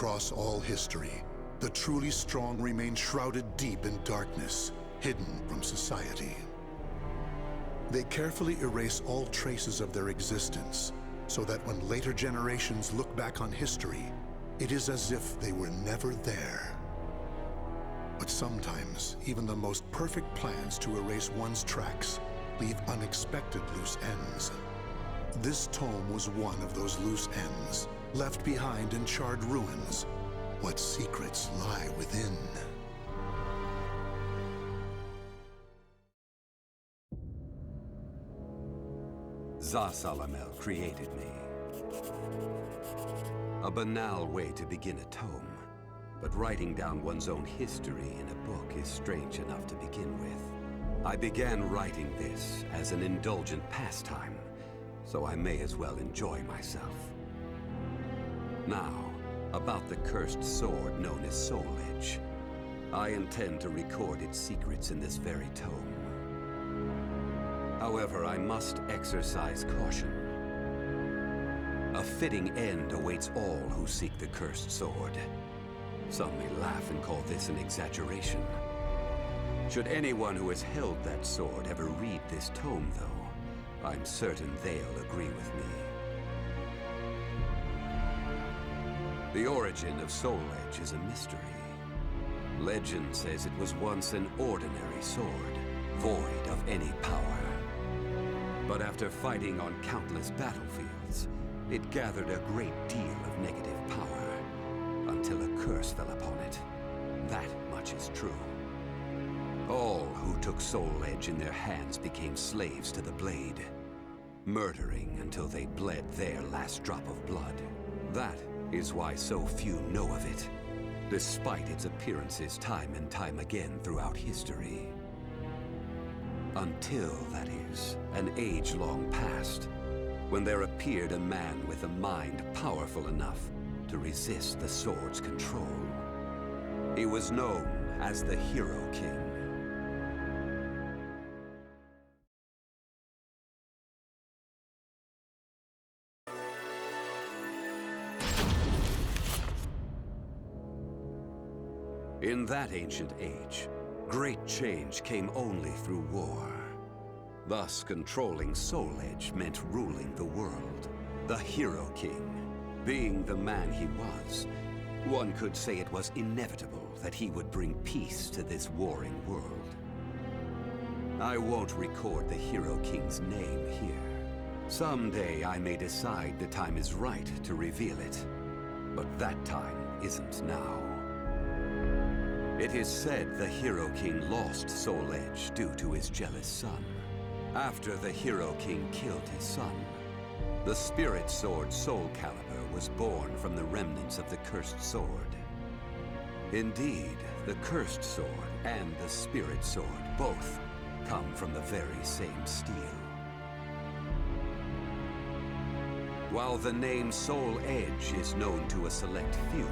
Across all history, the truly strong remain shrouded deep in darkness, hidden from society. They carefully erase all traces of their existence, so that when later generations look back on history, it is as if they were never there. But sometimes, even the most perfect plans to erase one's tracks leave unexpected loose ends. This tome was one of those loose ends, left behind in charred ruins. What secrets lie within? Zasalamel created me. A banal way to begin a tome, but writing down one's own history in a book is strange enough to begin with. I began writing this as an indulgent pastime, so I may as well enjoy myself. Now, about the cursed sword known as Soul Edge. I intend to record its secrets in this very tome. However, I must exercise caution. A fitting end awaits all who seek the cursed sword. Some may laugh and call this an exaggeration. Should anyone who has held that sword ever read this tome, though, I'm certain they'll agree with me. The origin of Soul Edge is a mystery. Legend says it was once an ordinary sword, void of any power. But after fighting on countless battlefields, it gathered a great deal of negative power, until a curse fell upon it. That much is true. All who took Soul Edge in their hands became slaves to the blade, murdering until they bled their last drop of blood. That is why so few know of it, despite its appearances time and time again throughout history. Until, that is, an age long past, when there appeared a man with a mind powerful enough to resist the sword's control. He was known as the Hero King. In that ancient age, great change came only through war. Thus, controlling Soul Edge meant ruling the world. The Hero King, being the man he was, one could say it was inevitable that he would bring peace to this warring world. I won't record the Hero King's name here. Someday I may decide the time is right to reveal it, but that time isn't now. It is said the Hero King lost Soul Edge due to his jealous son. After the Hero King killed his son, the spirit sword SOULCALIBUR was born from the remnants of the cursed sword. Indeed, the cursed sword and the spirit sword both come from the very same steel. While the name Soul Edge is known to a select few,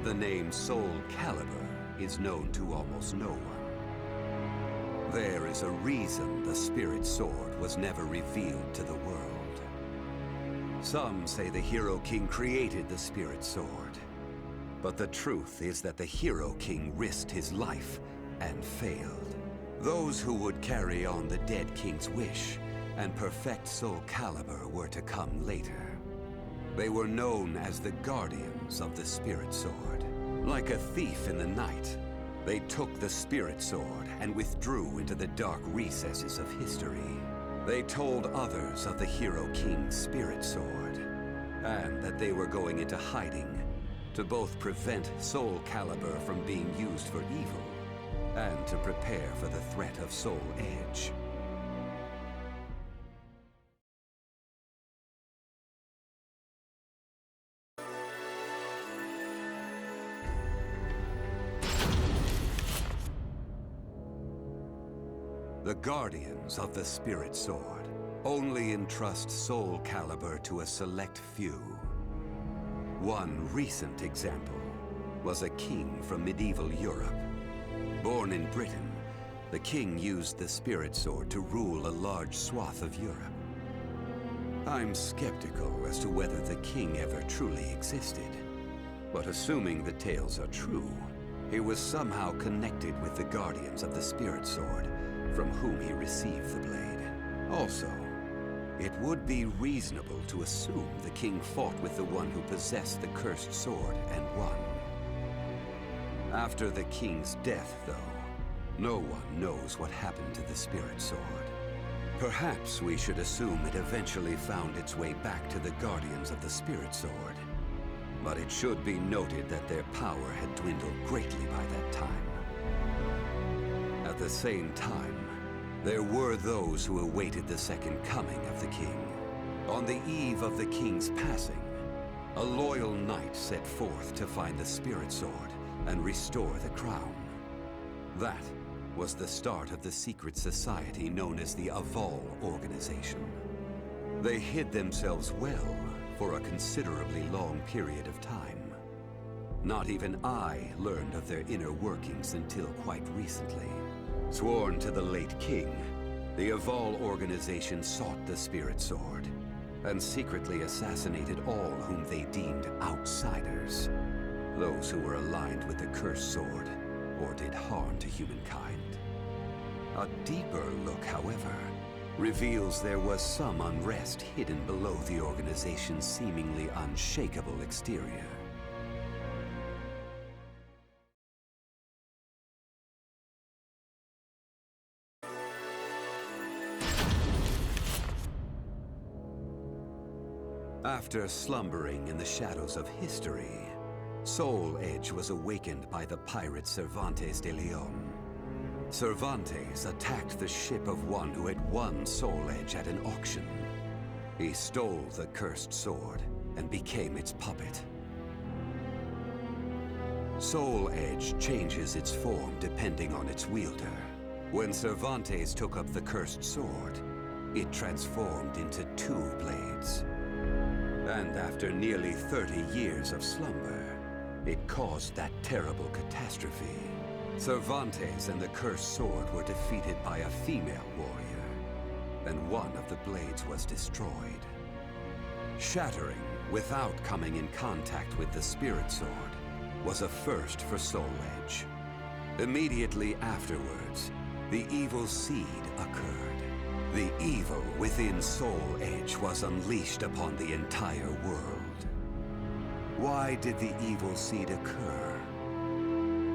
the name SOULCALIBUR is known to almost no one. There is a reason the spirit sword was never revealed to the world. Some say the Hero King created the spirit sword, but the truth is that the Hero King risked his life and failed. Those who would carry on the dead king's wish and perfect SOULCALIBUR were to come later. They were known as the guardians of the spirit sword. Like a thief in the night, they took the spirit sword and withdrew into the dark recesses of history. They told others of the Hero King's spirit sword, and that they were going into hiding to both prevent SOULCALIBUR from being used for evil, and to prepare for the threat of Soul Edge. The guardians of the spirit sword only entrust SOULCALIBUR to a select few. One recent example was a king from medieval Europe. Born in Britain, the king used the spirit sword to rule a large swath of Europe. I'm skeptical as to whether the king ever truly existed. But assuming the tales are true, he was somehow connected with the Guardians of the Spirit Sword, from whom he received the blade. Also, it would be reasonable to assume the king fought with the one who possessed the cursed sword and won. After the king's death, though, no one knows what happened to the Spirit Sword. Perhaps we should assume it eventually found its way back to the Guardians of the Spirit Sword. But it should be noted that their power had dwindled greatly by that time. At the same time, there were those who awaited the second coming of the king. On the eve of the king's passing, a loyal knight set forth to find the Spirit Sword and restore the crown. That was the start of the secret society known as the Aval Organization. They hid themselves well for a considerably long period of time. Not even I learned of their inner workings until quite recently. Sworn to the late king, the Aval Organization sought the Spirit Sword and secretly assassinated all whom they deemed outsiders, those who were aligned with the cursed sword or did harm to humankind. A deeper look, however, reveals there was some unrest hidden below the organization's seemingly unshakable exterior. After slumbering in the shadows of history, Soul Edge was awakened by the pirate Cervantes de Leon. Cervantes attacked the ship of one who had won Soul Edge at an auction. He stole the cursed sword and became its puppet. Soul Edge changes its form depending on its wielder. When Cervantes took up the cursed sword, it transformed into 2 blades. And after nearly 30 years of slumber, it caused that terrible catastrophe. Cervantes and the cursed sword were defeated by a female warrior, and one of the blades was destroyed. Shattering without coming in contact with the Spirit Sword was a first for Soul Edge. Immediately afterwards, the evil seed occurred. The evil within Soul Edge was unleashed upon the entire world. Why did the evil seed occur?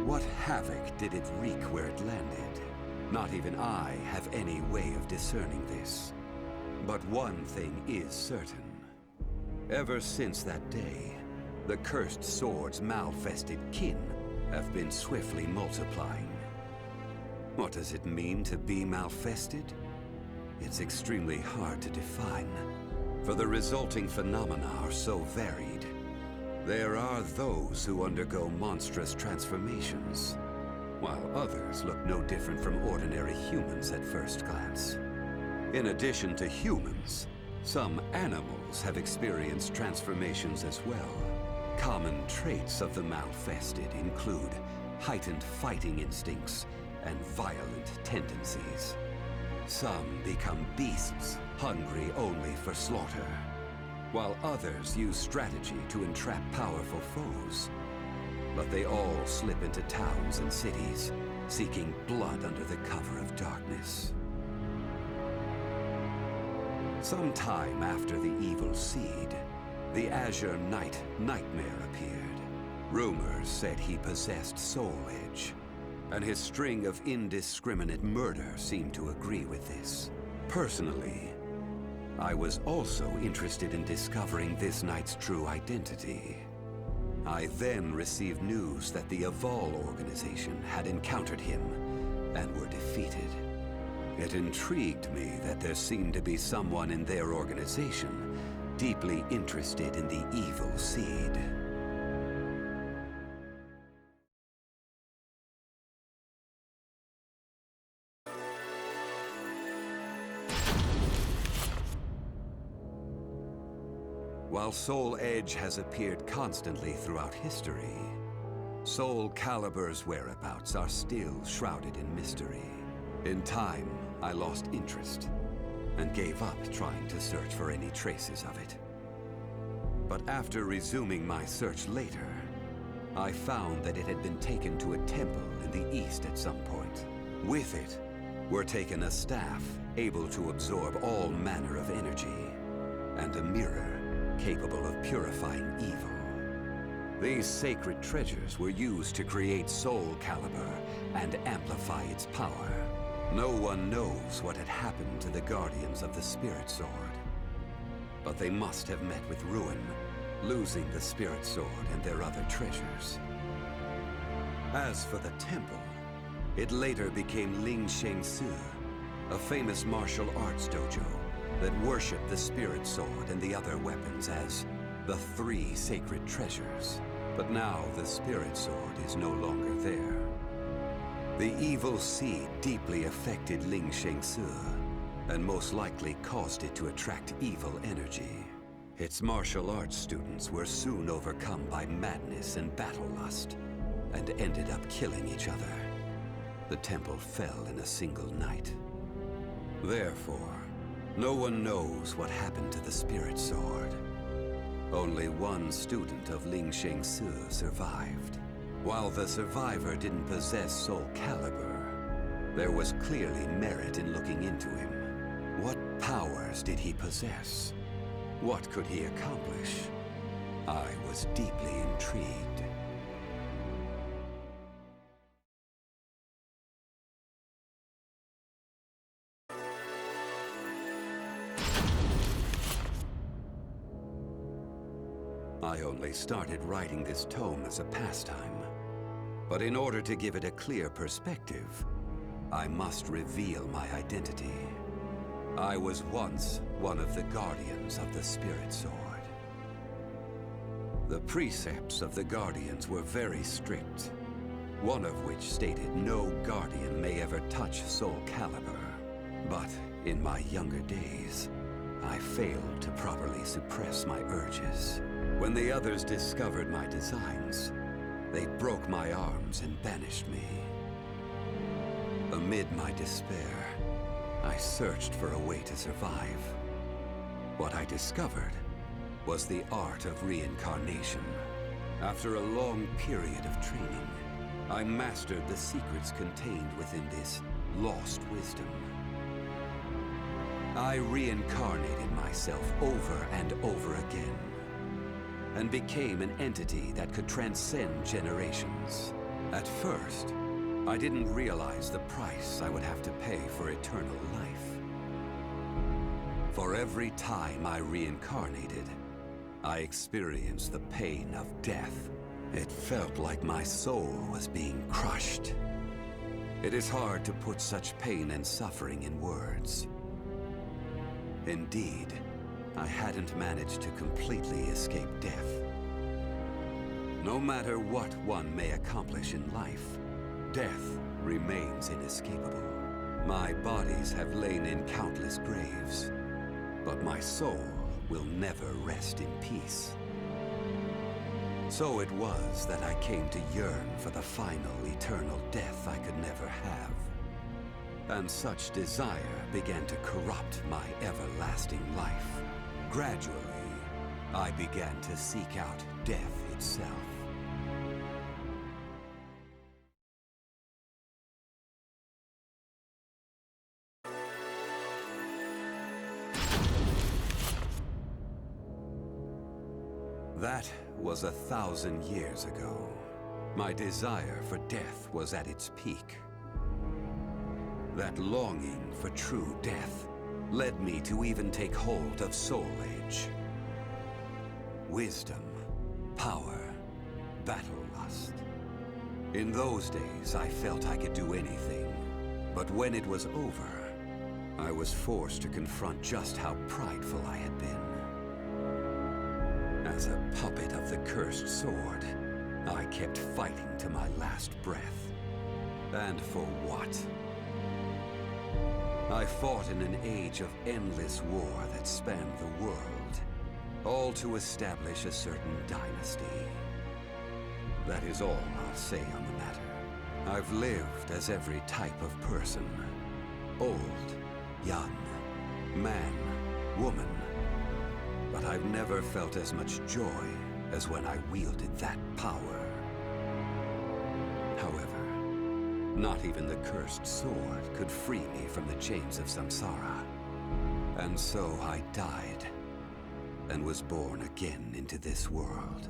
What havoc did it wreak where it landed? Not even I have any way of discerning this. But one thing is certain. Ever since that day, the cursed sword's malfested kin have been swiftly multiplying. What does it mean to be malfested? It's extremely hard to define, for the resulting phenomena are so varied. There are those who undergo monstrous transformations, while others look no different from ordinary humans at first glance. In addition to humans, some animals have experienced transformations as well. Common traits of the malfested include heightened fighting instincts and violent tendencies. Some become beasts, hungry only for slaughter, while others use strategy to entrap powerful foes. But they all slip into towns and cities, seeking blood under the cover of darkness. Sometime after the evil seed, the Azure Knight Nightmare appeared. Rumors said he possessed Soul Edge, and his string of indiscriminate murder seemed to agree with this. Personally, I was also interested in discovering this knight's true identity. I then received news that the Aval Organization had encountered him and were defeated. It intrigued me that there seemed to be someone in their organization deeply interested in the evil seed. While Soul Edge has appeared constantly throughout history, SOULCALIBUR's whereabouts are still shrouded in mystery. In time, I lost interest and gave up trying to search for any traces of it. But after resuming my search later, I found that it had been taken to a temple in the east at some point. With it were taken a staff able to absorb all manner of energy, and a mirror capable of purifying evil. These sacred treasures were used to create SOULCALIBUR and amplify its power. No one knows what had happened to the Guardians of the Spirit Sword, but they must have met with ruin, losing the Spirit Sword and their other treasures. As for the temple, it later became Ling Sheng Su, a famous martial arts dojo that worshipped the Spirit Sword and the other weapons as the 3 sacred treasures. But now the Spirit Sword is no longer there. The evil seed deeply affected Ling Sheng Su, and most likely caused it to attract evil energy. Its martial arts students were soon overcome by madness and battle lust, and ended up killing each other. The temple fell in a single night. Therefore, no one knows what happened to the Spirit Sword. Only one student of Ling Sheng Su survived. While the survivor didn't possess SOULCALIBUR, there was clearly merit in looking into him. What powers did he possess? What could he accomplish? I was deeply intrigued. I only started writing this tome as a pastime, but in order to give it a clear perspective, I must reveal my identity. I was once one of the Guardians of the Spirit Sword. The precepts of the Guardians were very strict, one of which stated no Guardian may ever touch SOULCALIBUR. But in my younger days, I failed to properly suppress my urges. When the others discovered my designs, they broke my arms and banished me. Amid my despair, I searched for a way to survive. What I discovered was the Art of Reincarnation. After a long period of training, I mastered the secrets contained within this lost wisdom. I reincarnated myself over and over again, and became an entity that could transcend generations. At first, I didn't realize the price I would have to pay for eternal life. For every time I reincarnated, I experienced the pain of death. It felt like my soul was being crushed. It is hard to put such pain and suffering in words. Indeed, I hadn't managed to completely escape death. No matter what one may accomplish in life, death remains inescapable. My bodies have lain in countless graves, but my soul will never rest in peace. So it was that I came to yearn for the final eternal death I could never have. And such desire began to corrupt my everlasting life. Gradually, I began to seek out death itself. That was 1,000 years ago. My desire for death was at its peak. That longing for true death led me to even take hold of Soul Edge. Wisdom, power, battle lust. In those days, I felt I could do anything. But when it was over, I was forced to confront just how prideful I had been. As a puppet of the cursed sword, I kept fighting to my last breath. And for what? I fought in an age of endless war that spanned the world, all to establish a certain dynasty. That is all I'll say on the matter. I've lived as every type of person. Old, young, man, woman. But I've never felt as much joy as when I wielded that power. However, not even the cursed sword could free me from the chains of samsara. And so I died, and was born again into this world.